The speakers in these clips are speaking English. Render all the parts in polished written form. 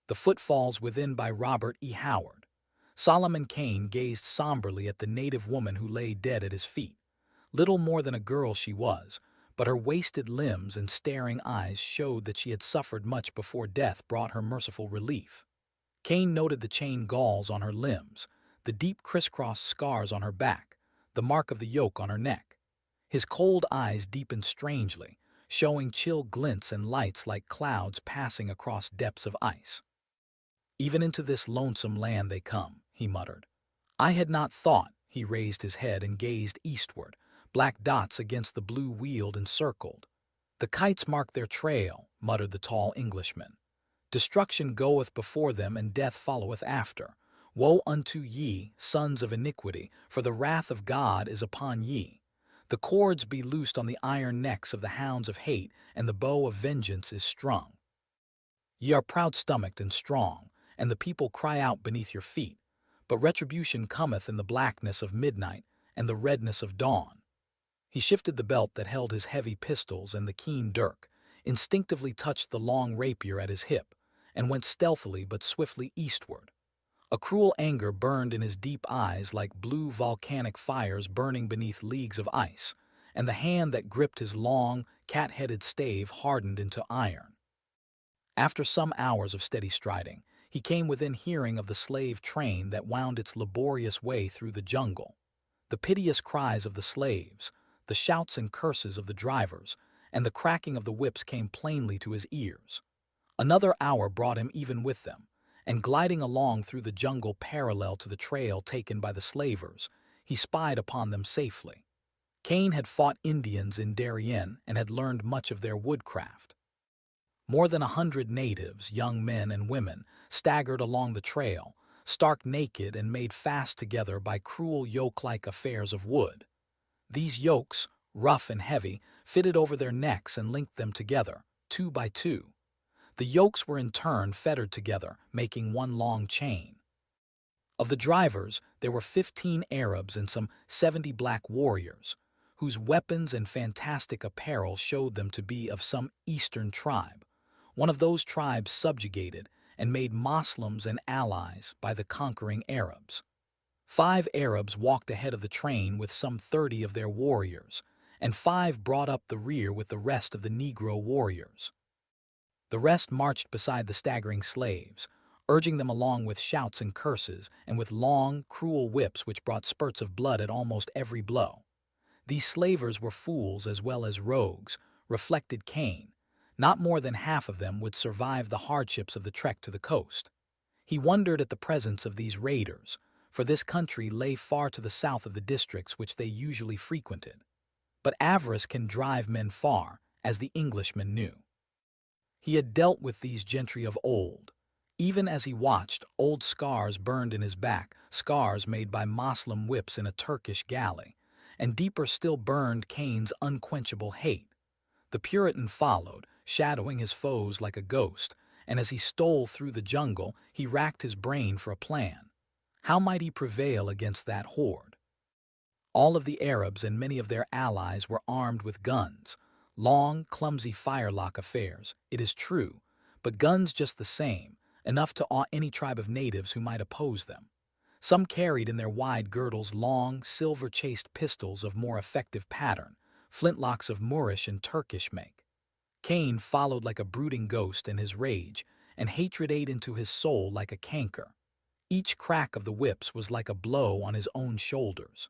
The Footfalls Within by Robert E. Howard. Solomon Kane gazed somberly at the native woman who lay dead at his feet. Little more than a girl she was, but her wasted limbs and staring eyes showed that she had suffered much before death brought her merciful relief. Kane noted the chain galls on her limbs, the deep crisscross scars on her back, the mark of the yoke on her neck. His cold eyes deepened strangely, showing chill glints and lights like clouds passing across depths of ice. Even into this lonesome land they come, he muttered. I had not thought. He raised his head and gazed eastward. Black dots against the blue wheeled and circled. The kites mark their trail, muttered the tall Englishman. Destruction goeth before them, and death followeth after. Woe unto ye, sons of iniquity, for the wrath of God is upon ye. The cords be loosed on the iron necks of the hounds of hate, and the bow of vengeance is strung. Ye are proud-stomached and strong, and the people cry out beneath your feet. But retribution cometh in the blackness of midnight and the redness of dawn. He shifted the belt that held his heavy pistols and the keen dirk, instinctively touched the long rapier at his hip, and went stealthily but swiftly eastward. A cruel anger burned in his deep eyes like blue volcanic fires burning beneath leagues of ice, and the hand that gripped his long, cat-headed stave hardened into iron. After some hours of steady striding, he came within hearing of the slave train that wound its laborious way through the jungle. The piteous cries of the slaves, the shouts and curses of the drivers, and the cracking of the whips came plainly to his ears. Another hour brought him even with them, and gliding along through the jungle parallel to the trail taken by the slavers, he spied upon them safely. Kane had fought Indians in Darien and had learned much of their woodcraft. More than 100 natives, young men and women, staggered along the trail, stark naked and made fast together by cruel yoke-like affairs of wood. These yokes, rough and heavy, fitted over their necks and linked them together, 2 by 2. The yokes were in turn fettered together, making one long chain. Of the drivers, there were 15 Arabs and some 70 black warriors, whose weapons and fantastic apparel showed them to be of some eastern tribe, one of those tribes subjugated and made Moslems and allies by the conquering Arabs. 5 Arabs walked ahead of the train with some 30 of their warriors, and 5 brought up the rear with the rest of the Negro warriors. The rest marched beside the staggering slaves, urging them along with shouts and curses and with long, cruel whips which brought spurts of blood at almost every blow. These slavers were fools as well as rogues, reflected Kane. Not more than half of them would survive the hardships of the trek to the coast. He wondered at the presence of these raiders, for this country lay far to the south of the districts which they usually frequented. But avarice can drive men far, as the Englishman knew. He had dealt with these gentry of old. Even as he watched, old scars burned in his back, scars made by Moslem whips in a Turkish galley, and deeper still burned Kane's unquenchable hate. The Puritan followed, shadowing his foes like a ghost, and as he stole through the jungle, he racked his brain for a plan. How might he prevail against that horde? All of the Arabs and many of their allies were armed with guns, long, clumsy firelock affairs, it is true, but guns just the same, enough to awe any tribe of natives who might oppose them. Some carried in their wide girdles long, silver-chased pistols of more effective pattern, flintlocks of Moorish and Turkish make. Kane followed like a brooding ghost in his rage, and hatred ate into his soul like a canker. Each crack of the whips was like a blow on his own shoulders.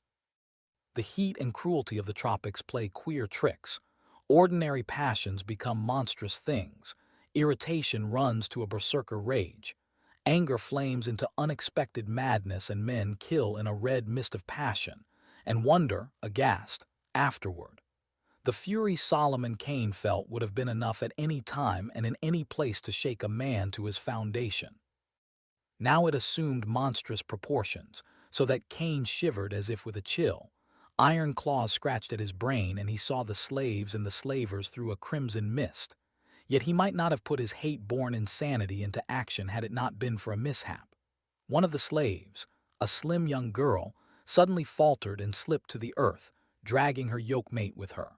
The heat and cruelty of the tropics play queer tricks. Ordinary passions become monstrous things. Irritation runs to a berserker rage. Anger flames into unexpected madness, and men kill in a red mist of passion, and wonder, aghast, afterward. The fury Solomon Kane felt would have been enough at any time and in any place to shake a man to his foundation. Now it assumed monstrous proportions, so that Kane shivered as if with a chill. Iron claws scratched at his brain, and he saw the slaves and the slavers through a crimson mist. Yet he might not have put his hate-born insanity into action had it not been for a mishap. One of the slaves, a slim young girl, suddenly faltered and slipped to the earth, dragging her yoke-mate with her.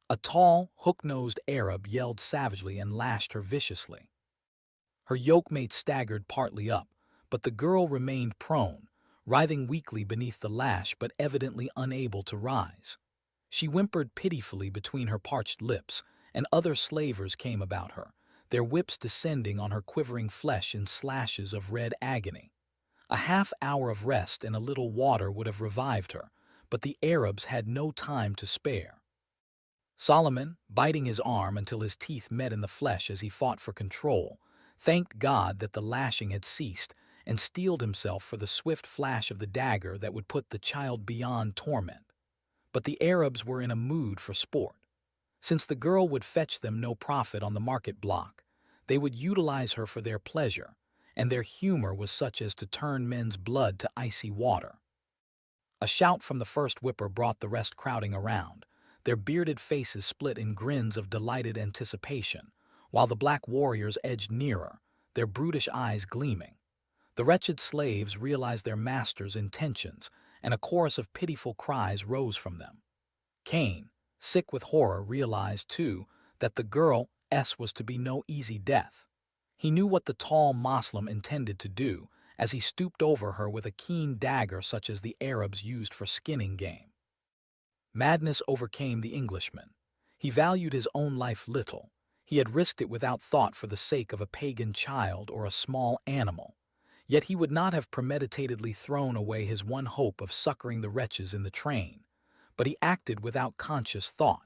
A tall, hook-nosed Arab yelled savagely and lashed her viciously. Her yoke-mate staggered partly up, but the girl remained prone, writhing weakly beneath the lash but evidently unable to rise. She whimpered pitifully between her parched lips, and other slavers came about her, their whips descending on her quivering flesh in slashes of red agony. A half-hour of rest and a little water would have revived her, but the Arabs had no time to spare. Solomon, biting his arm until his teeth met in the flesh as he fought for control, thanked God that the lashing had ceased and steeled himself for the swift flash of the dagger that would put the child beyond torment. But the Arabs were in a mood for sport. Since the girl would fetch them no profit on the market block, they would utilize her for their pleasure, and their humor was such as to turn men's blood to icy water. A shout from the first whipper brought the rest crowding around, their bearded faces split in grins of delighted anticipation, while the black warriors edged nearer, their brutish eyes gleaming. The wretched slaves realized their master's intentions, and a chorus of pitiful cries rose from them. Cain, sick with horror, realized, too, that the girl's was to be no easy death. He knew what the tall Moslem intended to do, as he stooped over her with a keen dagger such as the Arabs used for skinning game. Madness overcame the Englishman. He valued his own life little. He had risked it without thought for the sake of a pagan child or a small animal. Yet he would not have premeditatedly thrown away his one hope of succoring the wretches in the train. But he acted without conscious thought.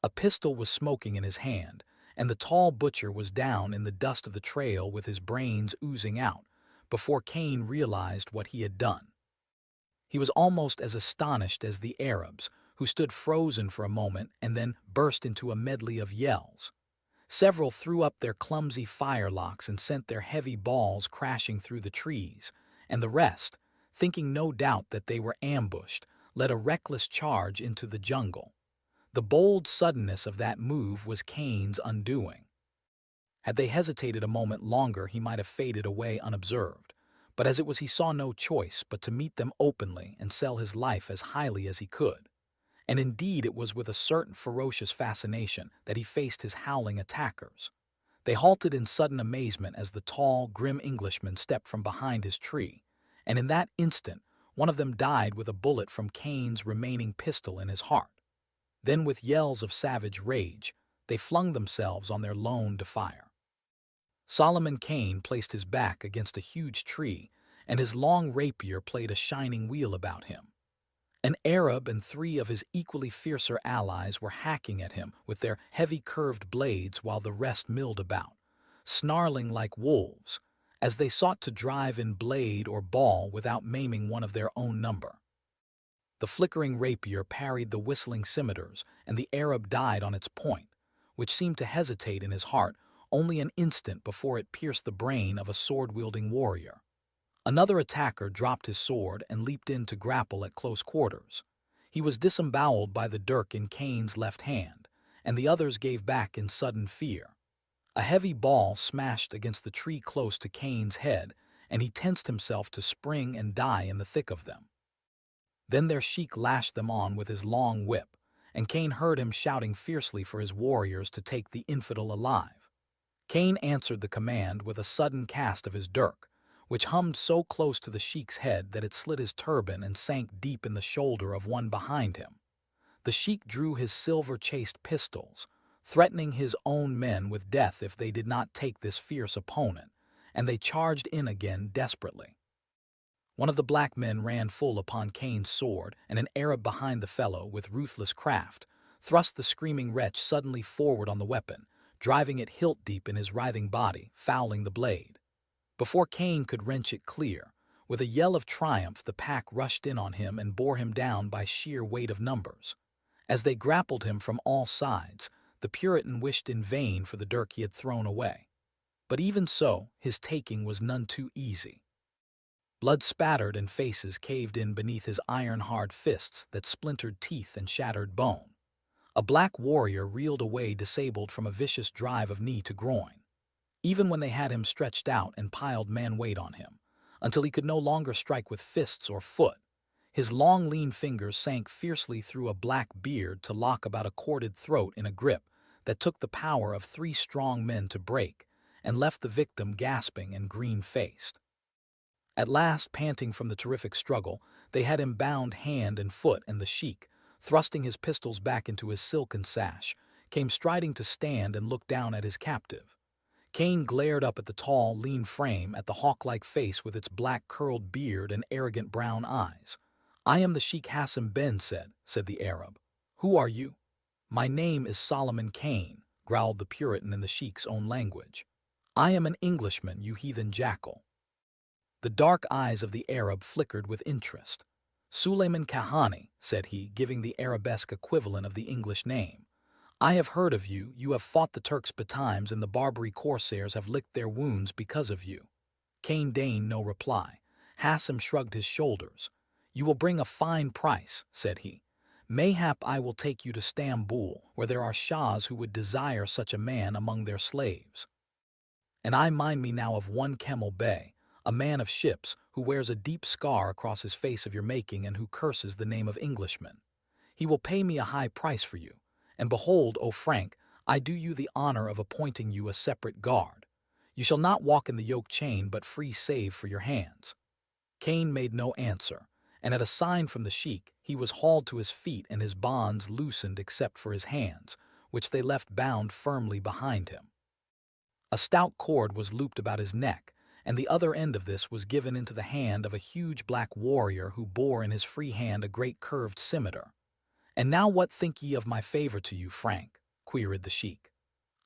A pistol was smoking in his hand, and the tall butcher was down in the dust of the trail with his brains oozing out, before Cain realized what he had done. He was almost as astonished as the Arabs, who stood frozen for a moment and then burst into a medley of yells. Several threw up their clumsy firelocks and sent their heavy balls crashing through the trees, and the rest, thinking no doubt that they were ambushed, led a reckless charge into the jungle. The bold suddenness of that move was Cain's undoing. Had they hesitated a moment longer, he might have faded away unobserved, but as it was he saw no choice but to meet them openly and sell his life as highly as he could. And indeed it was with a certain ferocious fascination that he faced his howling attackers. They halted in sudden amazement as the tall, grim Englishman stepped from behind his tree, and in that instant one of them died with a bullet from Cain's remaining pistol in his heart. Then with yells of savage rage, they flung themselves on their lone defier. Solomon Cain placed his back against a huge tree, and his long rapier played a shining wheel about him. An Arab and 3 of his equally fiercer allies were hacking at him with their heavy curved blades while the rest milled about, snarling like wolves, as they sought to drive in blade or ball without maiming one of their own number. The flickering rapier parried the whistling scimitars, and the Arab died on its point, which seemed to hesitate in his heart only an instant before it pierced the brain of a sword-wielding warrior. Another attacker dropped his sword and leaped in to grapple at close quarters. He was disemboweled by the dirk in Cain's left hand, and the others gave back in sudden fear. A heavy ball smashed against the tree close to Cain's head, and he tensed himself to spring and die in the thick of them. Then their sheik lashed them on with his long whip, and Cain heard him shouting fiercely for his warriors to take the infidel alive. Cain answered the command with a sudden cast of his dirk, which hummed so close to the sheik's head that it slit his turban and sank deep in the shoulder of one behind him. The sheik drew his silver-chased pistols, threatening his own men with death if they did not take this fierce opponent, and they charged in again desperately. One of the black men ran full upon Cain's sword, and an Arab behind the fellow, with ruthless craft, thrust the screaming wretch suddenly forward on the weapon, driving it hilt-deep in his writhing body, fouling the blade. Before Cain could wrench it clear, with a yell of triumph the pack rushed in on him and bore him down by sheer weight of numbers. As they grappled him from all sides, the Puritan wished in vain for the dirk he had thrown away. But even so, his taking was none too easy. Blood spattered and faces caved in beneath his iron-hard fists that splintered teeth and shattered bone. A black warrior reeled away disabled from a vicious drive of knee to groin, even when they had him stretched out and piled man-weight on him, until he could no longer strike with fists or foot. His long, lean fingers sank fiercely through a black beard to lock about a corded throat in a grip that took the power of 3 strong men to break, and left the victim gasping and green-faced. At last, panting from the terrific struggle, they had him bound hand and foot, and the sheik, thrusting his pistols back into his silken sash, came striding to stand and look down at his captive. Kane glared up at the tall, lean frame, at the hawk-like face with its black curled beard and arrogant brown eyes. "I am the Sheikh Hassan Ben said the Arab. "Who are you?" "My name is Solomon Kane," growled the Puritan in the Sheikh's own language. "I am an Englishman, you heathen jackal." The dark eyes of the Arab flickered with interest. "Suleiman Kahani," said he, giving the Arabesque equivalent of the English name. "I have heard of you. You have fought the Turks betimes, and the Barbary corsairs have licked their wounds because of you." Kane deigned no reply. Hassan shrugged his shoulders. "You will bring a fine price," said he. "Mayhap I will take you to Stamboul, where there are shahs who would desire such a man among their slaves. And I mind me now of one Kemal Bey, a man of ships, who wears a deep scar across his face of your making and who curses the name of Englishman. He will pay me a high price for you. And behold, O Frank, I do you the honor of appointing you a separate guard. You shall not walk in the yoke chain, but free save for your hands." Kane made no answer, and at a sign from the sheik, he was hauled to his feet and his bonds loosened except for his hands, which they left bound firmly behind him. A stout cord was looped about his neck, and the other end of this was given into the hand of a huge black warrior who bore in his free hand a great curved scimitar. "And now what think ye of my favor to you, Frank?" queried the sheik.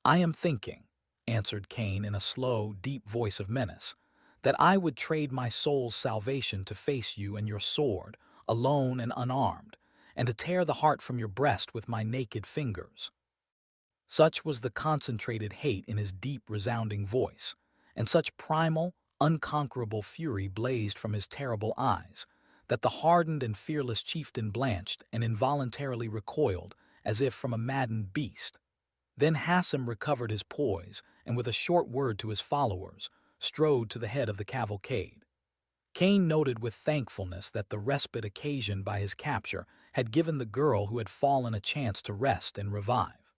"I am thinking," answered Kane in a slow, deep voice of menace, "that I would trade my soul's salvation to face you and your sword, alone and unarmed, and to tear the heart from your breast with my naked fingers." Such was the concentrated hate in his deep, resounding voice, and such primal, unconquerable fury blazed from his terrible eyes, that the hardened and fearless chieftain blanched and involuntarily recoiled, as if from a maddened beast. Then Hassan recovered his poise, and with a short word to his followers, strode to the head of the cavalcade. Kane noted with thankfulness that the respite occasioned by his capture had given the girl who had fallen a chance to rest and revive.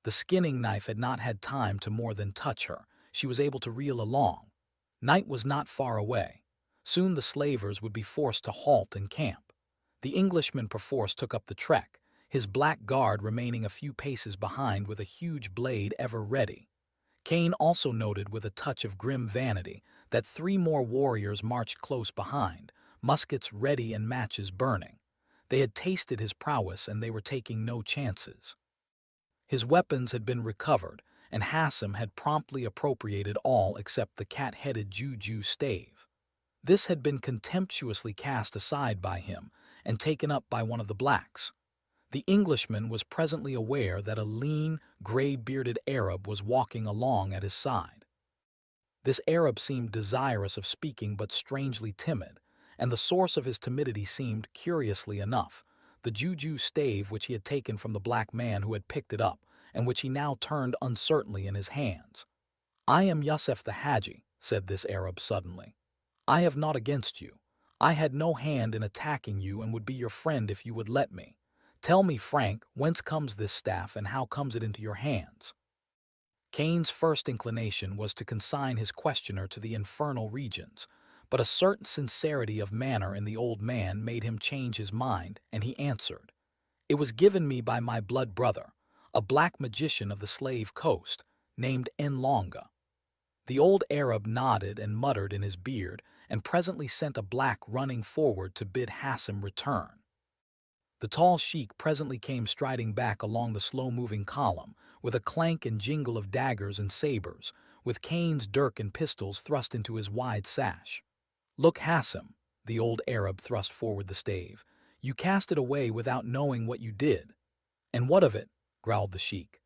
The skinning knife had not had time to more than touch her. She was able to reel along. Night was not far away. Soon the slavers would be forced to halt and camp. The Englishman perforce took up the trek, his black guard remaining a few paces behind with a huge blade ever ready. Kane also noted with a touch of grim vanity that 3 more warriors marched close behind, muskets ready and matches burning. They had tasted his prowess and they were taking no chances. His weapons had been recovered, and Hassan had promptly appropriated all except the cat-headed juju stave. This had been contemptuously cast aside by him and taken up by one of the blacks. The Englishman was presently aware that a lean, gray-bearded Arab was walking along at his side. This Arab seemed desirous of speaking but strangely timid, and the source of his timidity seemed, curiously enough, the juju stave which he had taken from the black man who had picked it up, and which he now turned uncertainly in his hands. "I am Yusef the Hadji," said this Arab suddenly. "I have naught against you. I had no hand in attacking you and would be your friend if you would let me. Tell me, Frank, whence comes this staff and how comes it into your hands?" Kane's first inclination was to consign his questioner to the infernal regions, but a certain sincerity of manner in the old man made him change his mind, and he answered, "It was given me by my blood brother, a black magician of the slave coast, named Nlonga." The old Arab nodded and muttered in his beard, and presently sent a black running forward to bid Hassan return. The tall sheik presently came striding back along the slow-moving column, with a clank and jingle of daggers and sabers, with Kane's dirk and pistols thrust into his wide sash. "Look, Hassan," the old Arab thrust forward the stave, "you cast it away without knowing what you did." "And what of it?" growled the sheik.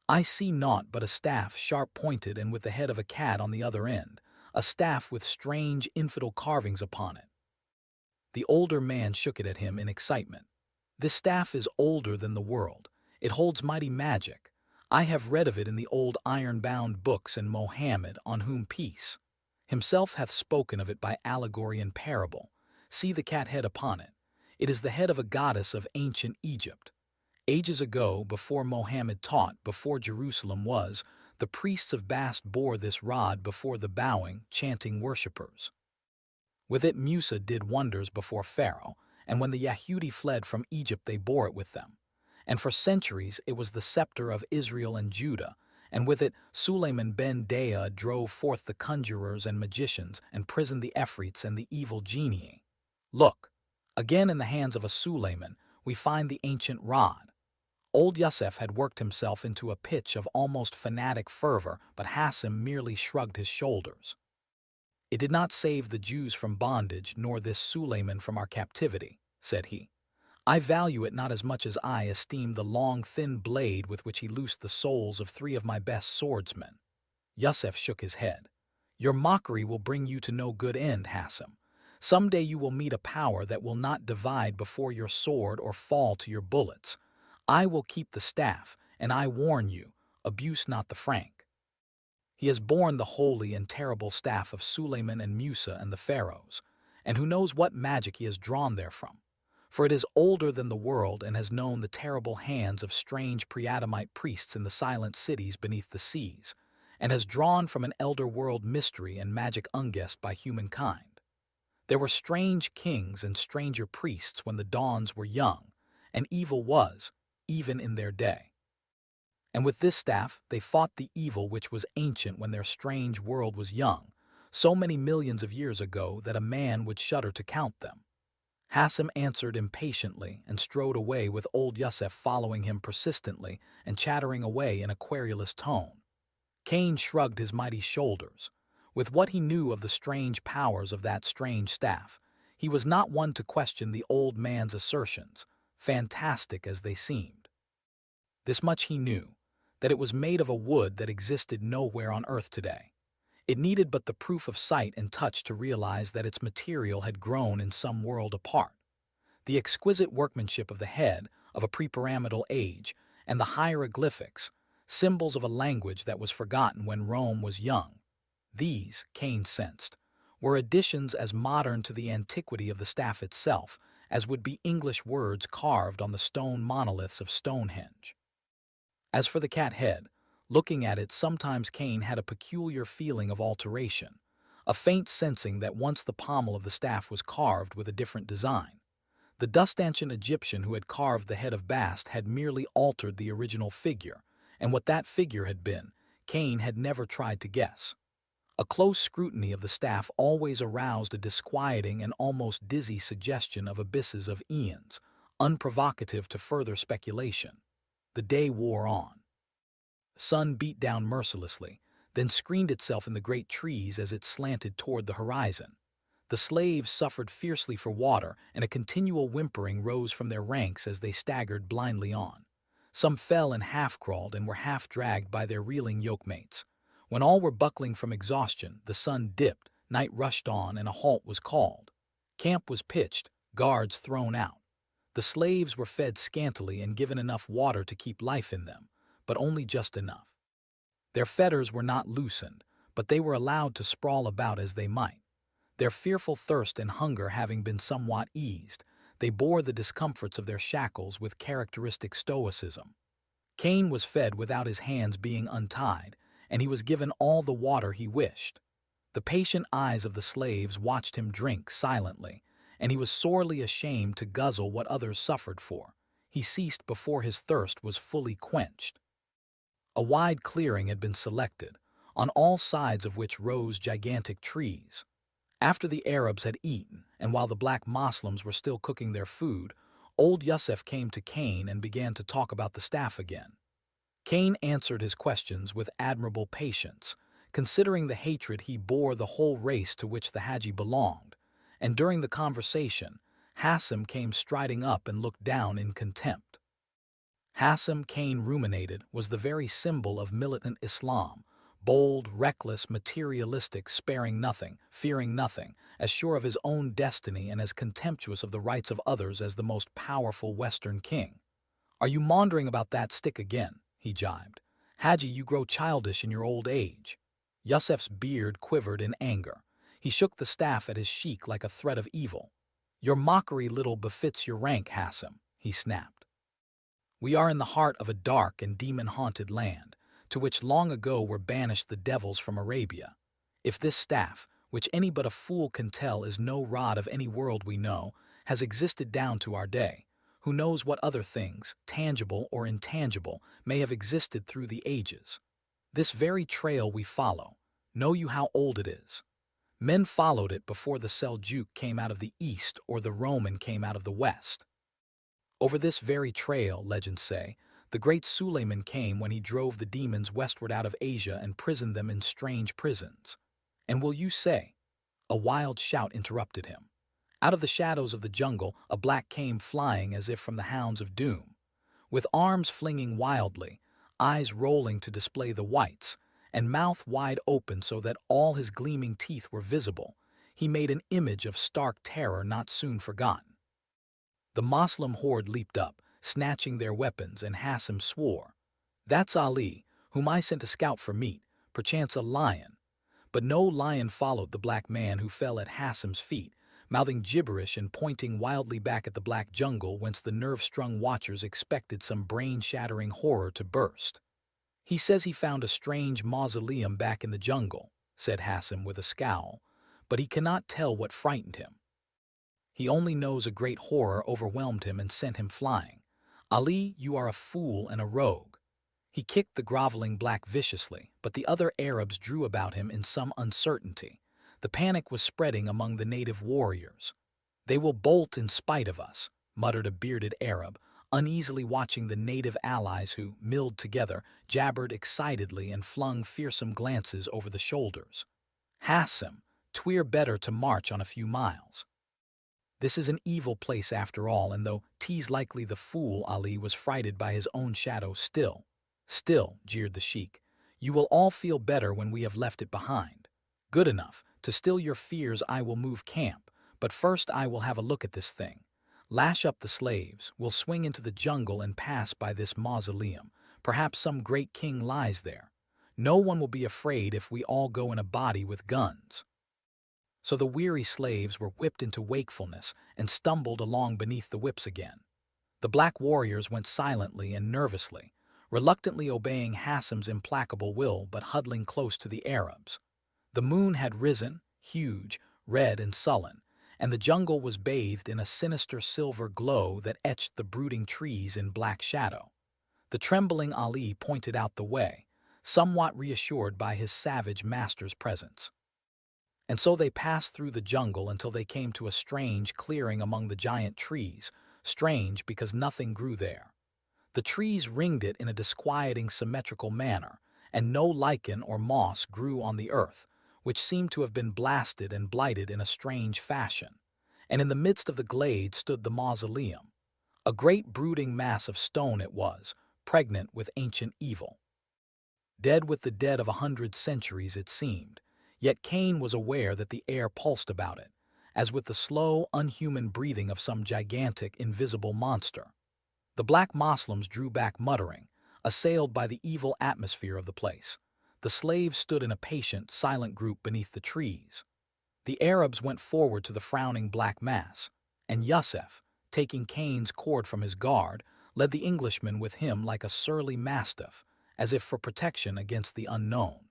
"I see naught but a staff sharp-pointed and with the head of a cat on the other end, a staff with strange infidel carvings upon it." The older man shook it at him in excitement. "This staff is older than the world. It holds mighty magic. I have read of it in the old iron-bound books, and Mohammed, on whom peace, himself hath spoken of it by allegory and parable. See the cat head upon it. It is the head of a goddess of ancient Egypt. Ages ago, before Mohammed taught, before Jerusalem was, The priests of Bast bore this rod before the bowing, chanting worshippers. With it Musa did wonders before Pharaoh, and when the Yahudi fled from Egypt they bore it with them. And for centuries it was the scepter of Israel and Judah, and with it Sulayman ben Dea drove forth the conjurers and magicians and prisoned the Efreets and the evil genii. Look, again in the hands of a Sulayman we find the ancient rod. Old Yusef had worked himself into a pitch of almost fanatic fervor, but Hassim merely shrugged his shoulders. "It did not save the Jews from bondage, nor this Sulayman from our captivity," said he. "I value it not as much as I esteem the long, thin blade with which he loosed the souls of 3 of my best swordsmen." Yusef shook his head. "Your mockery will bring you to no good end, Hassim. Some day you will meet a power that will not divide before your sword or fall to your bullets. I will keep the staff, and I warn you, abuse not the frank. He has borne the holy and terrible staff of Sulayman and Musa and the pharaohs, and who knows what magic he has drawn therefrom. For it is older than the world and has known the terrible hands of strange pre-Adamite priests in the silent cities beneath the seas, and has drawn from an elder world mystery and magic unguessed by humankind. There were strange kings and stranger priests when the dawns were young, and evil was, even in their day. And with this staff they fought the evil which was ancient when their strange world was young, so many millions of years ago that a man would shudder to count them." Hassim answered impatiently and strode away with old Yusef following him persistently and chattering away in a querulous tone. Cain shrugged his mighty shoulders. With what he knew of the strange powers of that strange staff, he was not one to question the old man's assertions, fantastic as they seemed. This much he knew, that it was made of a wood that existed nowhere on earth today. It needed but the proof of sight and touch to realize that its material had grown in some world apart. The exquisite workmanship of the head of a prepyramidal age and the hieroglyphics, symbols of a language that was forgotten when Rome was young. These, Cain sensed, were additions as modern to the antiquity of the staff itself as would be English words carved on the stone monoliths of Stonehenge. As for the cat head, looking at it sometimes Cain had a peculiar feeling of alteration, a faint sensing that once the pommel of the staff was carved with a different design. The dust-ancient Egyptian who had carved the head of Bast had merely altered the original figure, and what that figure had been, Cain had never tried to guess. A close scrutiny of the staff always aroused a disquieting and almost dizzy suggestion of abysses of eons, unprovocative to further speculation. The day wore on. The sun beat down mercilessly, then screened itself in the great trees as it slanted toward the horizon. The slaves suffered fiercely for water, and a continual whimpering rose from their ranks as they staggered blindly on. Some fell and half-crawled and were half-dragged by their reeling yokemates. When all were buckling from exhaustion, the sun dipped, night rushed on, and a halt was called. Camp was pitched, guards thrown out. The slaves were fed scantily and given enough water to keep life in them, but only just enough. Their fetters were not loosened, but they were allowed to sprawl about as they might. Their fearful thirst and hunger having been somewhat eased, they bore the discomforts of their shackles with characteristic stoicism. Cain was fed without his hands being untied, and he was given all the water he wished. The patient eyes of the slaves watched him drink silently, and he was sorely ashamed to guzzle what others suffered for. He ceased before his thirst was fully quenched. A wide clearing had been selected, on all sides of which rose gigantic trees. After the Arabs had eaten, and while the black Moslems were still cooking their food, old Yusef came to Cain and began to talk about the staff again. Cain answered his questions with admirable patience, considering the hatred he bore the whole race to which the Haji belonged, and during the conversation, Hassim came striding up and looked down in contempt. Hassim, Cain ruminated, was the very symbol of militant Islam, bold, reckless, materialistic, sparing nothing, fearing nothing, as sure of his own destiny and as contemptuous of the rights of others as the most powerful Western king. "Are you maundering about that stick again?" he jibed. "Haji, you grow childish in your old age." Yusef's beard quivered in anger. He shook the staff at his sheik like a threat of evil. "Your mockery little befits your rank, Hassim," he snapped. "We are in the heart of a dark and demon-haunted land. to which long ago were banished the devils from Arabia. If this staff, which any but a fool can tell is no rod of any world we know, has existed down to our day, who knows what other things, tangible or intangible, may have existed through the ages? This very trail we follow, know you how old it is? Men followed it before the Seljuk came out of the east or the Roman came out of the west. Over this very trail, legends say, the great Suleiman came when he drove the demons westward out of Asia and prisoned them in strange prisons. And will you say? A wild shout interrupted him. Out of the shadows of the jungle, a black came flying as if from the hounds of doom. With arms flinging wildly, eyes rolling to display the whites, and mouth wide open so that all his gleaming teeth were visible, he made an image of stark terror not soon forgotten. The Moslem horde leaped up, snatching their weapons, and Hassim swore, "That's Ali, whom I sent to scout for meat, perchance a lion." But no lion followed the black man who fell at Hassim's feet, mouthing gibberish and pointing wildly back at the black jungle whence the nerve-strung watchers expected some brain-shattering horror to burst. "He says he found a strange mausoleum back in the jungle," said Hassim with a scowl, "but he cannot tell what frightened him. He only knows a great horror overwhelmed him and sent him flying. Ali, you are a fool and a rogue." He kicked the groveling black viciously, but the other Arabs drew about him in some uncertainty. The panic was spreading among the native warriors. "They will bolt in spite of us," muttered a bearded Arab, uneasily watching the native allies who, milled together, jabbered excitedly and flung fearsome glances over the shoulders. "Hassim, 'twere better to march on a few miles. This is an evil place after all, and though 'tis likely the fool Ali was frighted by his own shadow Still, jeered the sheik, you will all feel better when we have left it behind. Good enough, to still your fears I will move camp, but first I will have a look at this thing. Lash up the slaves, we'll swing into the jungle and pass by this mausoleum. Perhaps some great king lies there. No one will be afraid if we all go in a body with guns." So the weary slaves were whipped into wakefulness and stumbled along beneath the whips again. The black warriors went silently and nervously, reluctantly obeying Hassim's implacable will but huddling close to the Arabs. The moon had risen, huge, red and sullen, and the jungle was bathed in a sinister silver glow that etched the brooding trees in black shadow. The trembling Ali pointed out the way, somewhat reassured by his savage master's presence. And so they passed through the jungle until they came to a strange clearing among the giant trees, strange because nothing grew there. The trees ringed it in a disquieting symmetrical manner, and no lichen or moss grew on the earth, which seemed to have been blasted and blighted in a strange fashion. And in the midst of the glade stood the mausoleum. A great brooding mass of stone it was, pregnant with ancient evil. Dead with the dead of 100 centuries it seemed, yet Cain was aware that the air pulsed about it, as with the slow, unhuman breathing of some gigantic, invisible monster. The black Moslems drew back muttering, assailed by the evil atmosphere of the place. The slaves stood in a patient, silent group beneath the trees. The Arabs went forward to the frowning black mass, and Yusef, taking Cain's cord from his guard, led the Englishman with him like a surly mastiff, as if for protection against the unknown.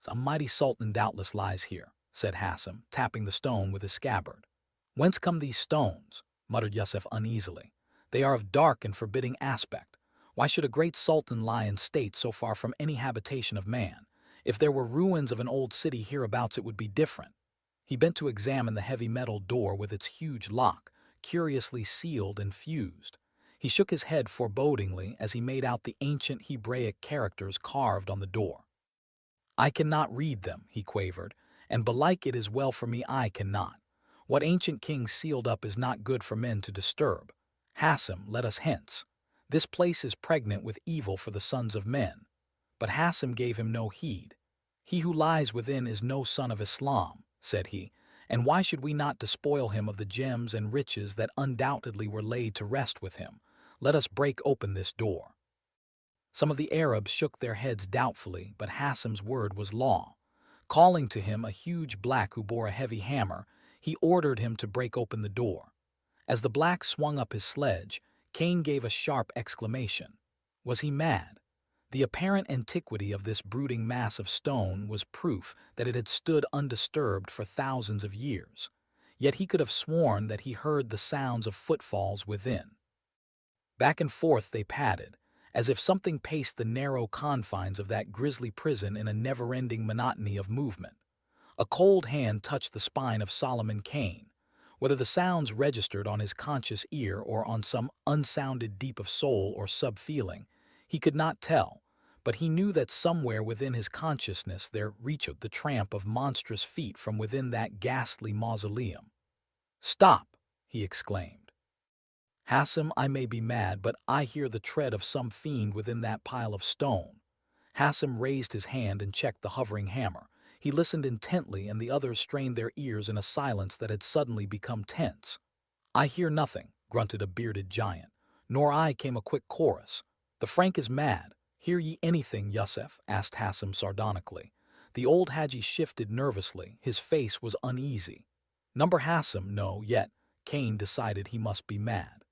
"A mighty sultan doubtless lies here," said Hassim, tapping the stone with his scabbard. "Whence come these stones?" muttered Yusef uneasily. "They are of dark and forbidding aspect. Why should a great sultan lie in state so far from any habitation of man? If there were ruins of an old city hereabouts it would be different." He bent to examine the heavy metal door with its huge lock, curiously sealed and fused. He shook his head forebodingly as he made out the ancient Hebraic characters carved on the door. "I cannot read them," he quavered, "and belike it is well for me I cannot. What ancient king sealed up is not good for men to disturb. Hassim, let us hence. This place is pregnant with evil for the sons of men." But Hassim gave him no heed. "He who lies within is no son of Islam," said he, "and why should we not despoil him of the gems and riches that undoubtedly were laid to rest with him? Let us break open this door." Some of the Arabs shook their heads doubtfully, but Hassim's word was law. Calling to him a huge black who bore a heavy hammer, he ordered him to break open the door. As the black swung up his sledge, Cain gave a sharp exclamation. Was he mad? The apparent antiquity of this brooding mass of stone was proof that it had stood undisturbed for thousands of years. Yet he could have sworn that he heard the sounds of footfalls within. Back and forth they padded, as if something paced the narrow confines of that grisly prison in a never-ending monotony of movement. A cold hand touched the spine of Solomon Kane. Whether the sounds registered on his conscious ear or on some unsounded deep of soul or sub-feeling, he could not tell, but he knew that somewhere within his consciousness there reached the tramp of monstrous feet from within that ghastly mausoleum. "Stop!" he exclaimed. "Hassan, I may be mad, but I hear the tread of some fiend within that pile of stone." Hassan raised his hand and checked the hovering hammer. He listened intently, and the others strained their ears in a silence that had suddenly become tense. "I hear nothing," grunted a bearded giant. "Nor I," came a quick chorus. "The Frank is mad. Hear ye anything, Yusef?" asked Hassan sardonically. The old Hadji shifted nervously. His face was uneasy. Number Hassan, no, yet Kane decided he must be mad.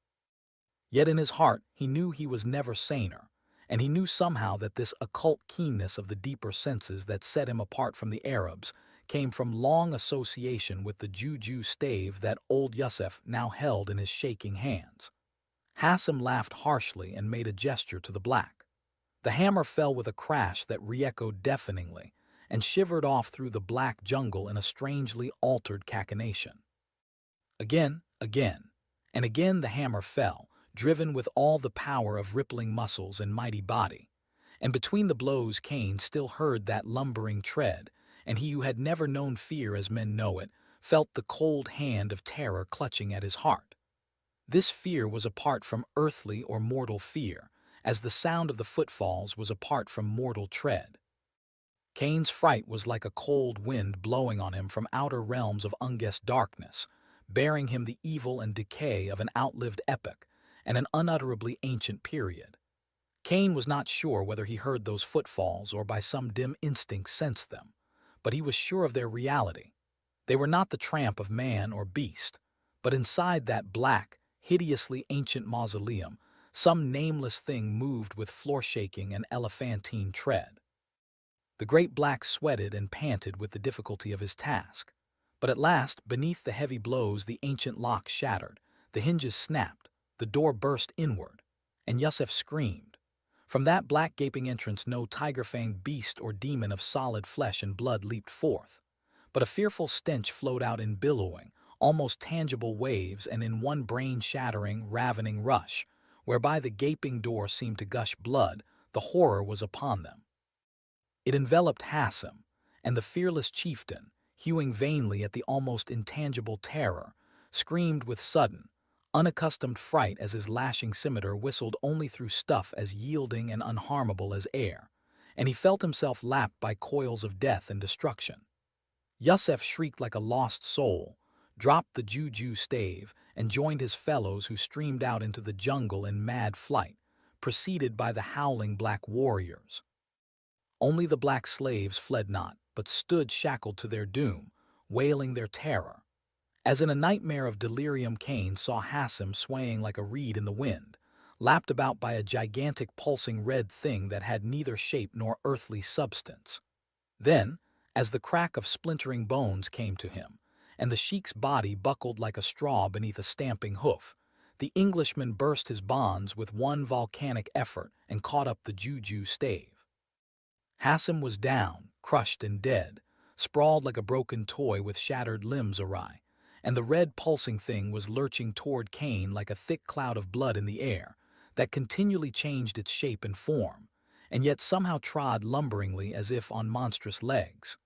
Yet in his heart he knew he was never saner, and he knew somehow that this occult keenness of the deeper senses that set him apart from the Arabs came from long association with the juju stave that old Yusef now held in his shaking hands. Hassan laughed harshly and made a gesture to the black. The hammer fell with a crash that re-echoed deafeningly and shivered off through the black jungle in a strangely altered cachinnation. Again, and again the hammer fell, driven with all the power of rippling muscles and mighty body. And between the blows Kane still heard that lumbering tread, and he who had never known fear as men know it, felt the cold hand of terror clutching at his heart. This fear was apart from earthly or mortal fear, as the sound of the footfalls was apart from mortal tread. Kane's fright was like a cold wind blowing on him from outer realms of unguessed darkness, bearing him the evil and decay of an outlived epoch and an unutterably ancient period. Kane was not sure whether he heard those footfalls or by some dim instinct sensed them, but he was sure of their reality. They were not the tramp of man or beast, but inside that black, hideously ancient mausoleum, some nameless thing moved with floor-shaking and elephantine tread. The great black sweated and panted with the difficulty of his task. But at last, beneath the heavy blows, the ancient lock shattered, the hinges snapped, the door burst inward, and Yusef screamed. From that black gaping entrance no tiger-fanged beast or demon of solid flesh and blood leaped forth, but a fearful stench flowed out in billowing, almost tangible waves, and in one brain-shattering, ravening rush, whereby the gaping door seemed to gush blood, the horror was upon them. It enveloped Hassan, and the fearless chieftain, hewing vainly at the almost intangible terror, screamed with sudden, unaccustomed fright as his lashing scimitar whistled only through stuff as yielding and unharmable as air, and he felt himself lapped by coils of death and destruction. Yusef shrieked like a lost soul, dropped the juju stave, and joined his fellows who streamed out into the jungle in mad flight, preceded by the howling black warriors. Only the black slaves fled not, but stood shackled to their doom, wailing their terror. As in a nightmare of delirium, Kane saw Hassan swaying like a reed in the wind, lapped about by a gigantic pulsing red thing that had neither shape nor earthly substance. Then, as the crack of splintering bones came to him, and the sheik's body buckled like a straw beneath a stamping hoof, the Englishman burst his bonds with one volcanic effort and caught up the juju stave. Hassan was down, crushed and dead, sprawled like a broken toy with shattered limbs awry, and the red pulsing thing was lurching toward Kane like a thick cloud of blood in the air that continually changed its shape and form, and yet somehow trod lumberingly as if on monstrous legs.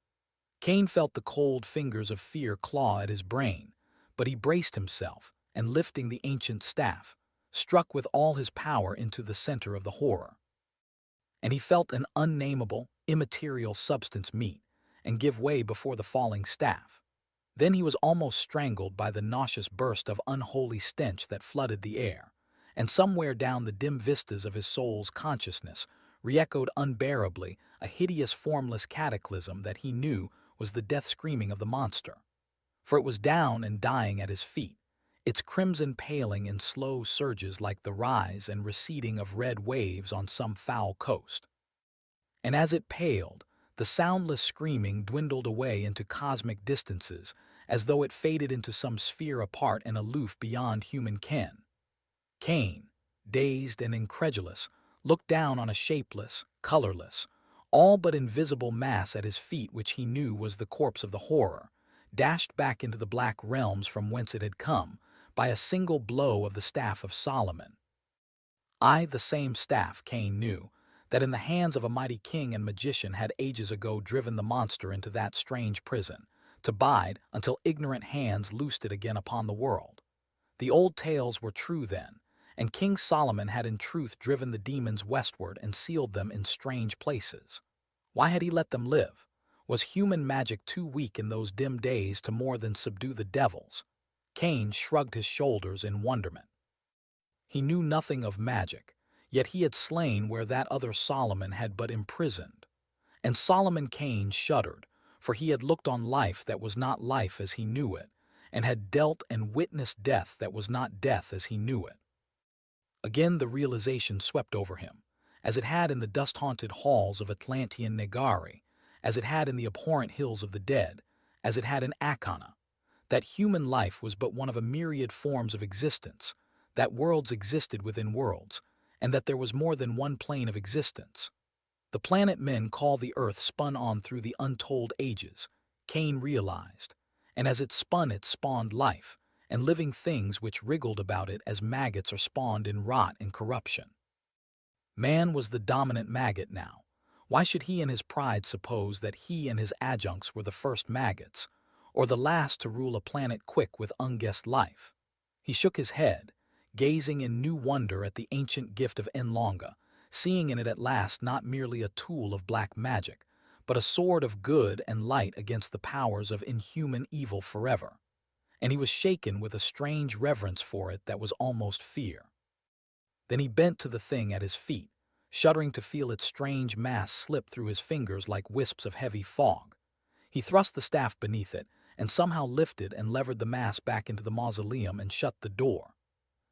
Kane felt the cold fingers of fear claw at his brain, but he braced himself, and lifting the ancient staff, struck with all his power into the center of the horror. And he felt an unnameable, immaterial substance meet and give way before the falling staff. Then he was almost strangled by the nauseous burst of unholy stench that flooded the air, and somewhere down the dim vistas of his soul's consciousness re-echoed unbearably a hideous formless cataclysm that he knew was the death screaming of the monster. For it was down and dying at his feet, its crimson paling in slow surges like the rise and receding of red waves on some foul coast. And as it paled, the soundless screaming dwindled away into cosmic distances, as though it faded into some sphere apart and aloof beyond human ken. Cain, dazed and incredulous, looked down on a shapeless, colorless, all but invisible mass at his feet which he knew was the corpse of the horror, dashed back into the black realms from whence it had come, by a single blow of the staff of Solomon. The same staff, Cain knew, that in the hands of a mighty king and magician had ages ago driven the monster into that strange prison, to bide until ignorant hands loosed it again upon the world. The old tales were true then, and King Solomon had in truth driven the demons westward and sealed them in strange places. Why had he let them live? Was human magic too weak in those dim days to more than subdue the devils? Cain shrugged his shoulders in wonderment. He knew nothing of magic, yet he had slain where that other Solomon had but imprisoned. And Solomon Cain shuddered, for he had looked on life that was not life as he knew it, and had dealt and witnessed death that was not death as he knew it. Again the realization swept over him, as it had in the dust-haunted halls of Atlantean Negari, as it had in the abhorrent hills of the dead, as it had in Akana, that human life was but one of a myriad forms of existence, that worlds existed within worlds, and that there was more than one plane of existence. The planet men call the earth spun on through the untold ages, Cain realized, and as it spawned life, and living things which wriggled about it as maggots are spawned in rot and corruption. Man was the dominant maggot now. Why should he in his pride suppose that he and his adjuncts were the first maggots, or the last to rule a planet quick with unguessed life? He shook his head, gazing in new wonder at the ancient gift of Enlonga, seeing in it at last not merely a tool of black magic, but a sword of good and light against the powers of inhuman evil forever. And he was shaken with a strange reverence for it that was almost fear. Then he bent to the thing at his feet, shuddering to feel its strange mass slip through his fingers like wisps of heavy fog. He thrust the staff beneath it, and somehow lifted and levered the mass back into the mausoleum and shut the door.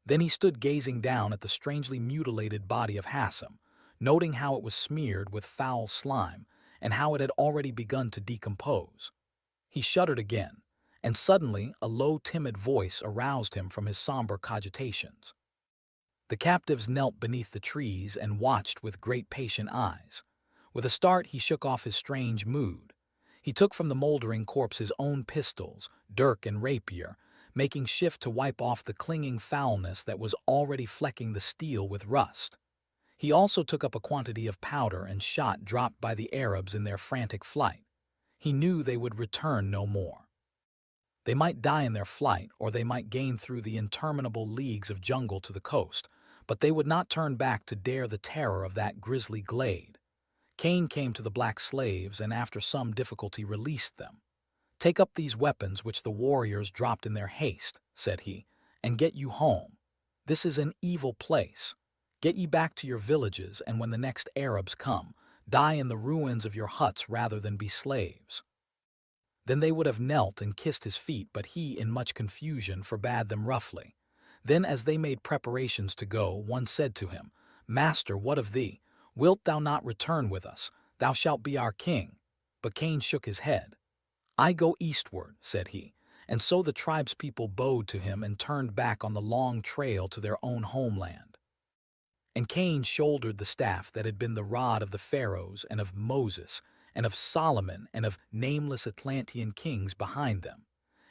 Then he stood gazing down at the strangely mutilated body of Hassam, noting how it was smeared with foul slime, and how it had already begun to decompose. He shuddered again, and suddenly a low, timid voice aroused him from his somber cogitations. The captives knelt beneath the trees and watched with great patient eyes. With a start he shook off his strange mood. He took from the moldering corpse his own pistols, dirk and rapier, making shift to wipe off the clinging foulness that was already flecking the steel with rust. He also took up a quantity of powder and shot dropped by the Arabs in their frantic flight. He knew they would return no more. They might die in their flight, or they might gain through the interminable leagues of jungle to the coast, but they would not turn back to dare the terror of that grisly glade. Cain came to the black slaves and after some difficulty released them. "Take up these weapons which the warriors dropped in their haste," said he, "and get you home. This is an evil place. Get ye back to your villages, and when the next Arabs come, die in the ruins of your huts rather than be slaves." Then they would have knelt and kissed his feet, but he, in much confusion, forbade them roughly. Then, as they made preparations to go, one said to him, "Master, what of thee? Wilt thou not return with us? Thou shalt be our king." But Cain shook his head. "I go eastward," said he, and so the tribespeople bowed to him and turned back on the long trail to their own homeland. And Cain shouldered the staff that had been the rod of the pharaohs and of Moses and of Solomon and of nameless Atlantean kings behind them,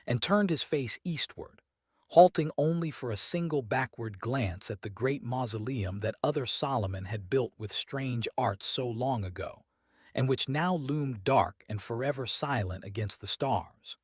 and turned his face eastward, halting only for a single backward glance at the great mausoleum that other Solomon had built with strange arts so long ago, and which now loomed dark and forever silent against the stars.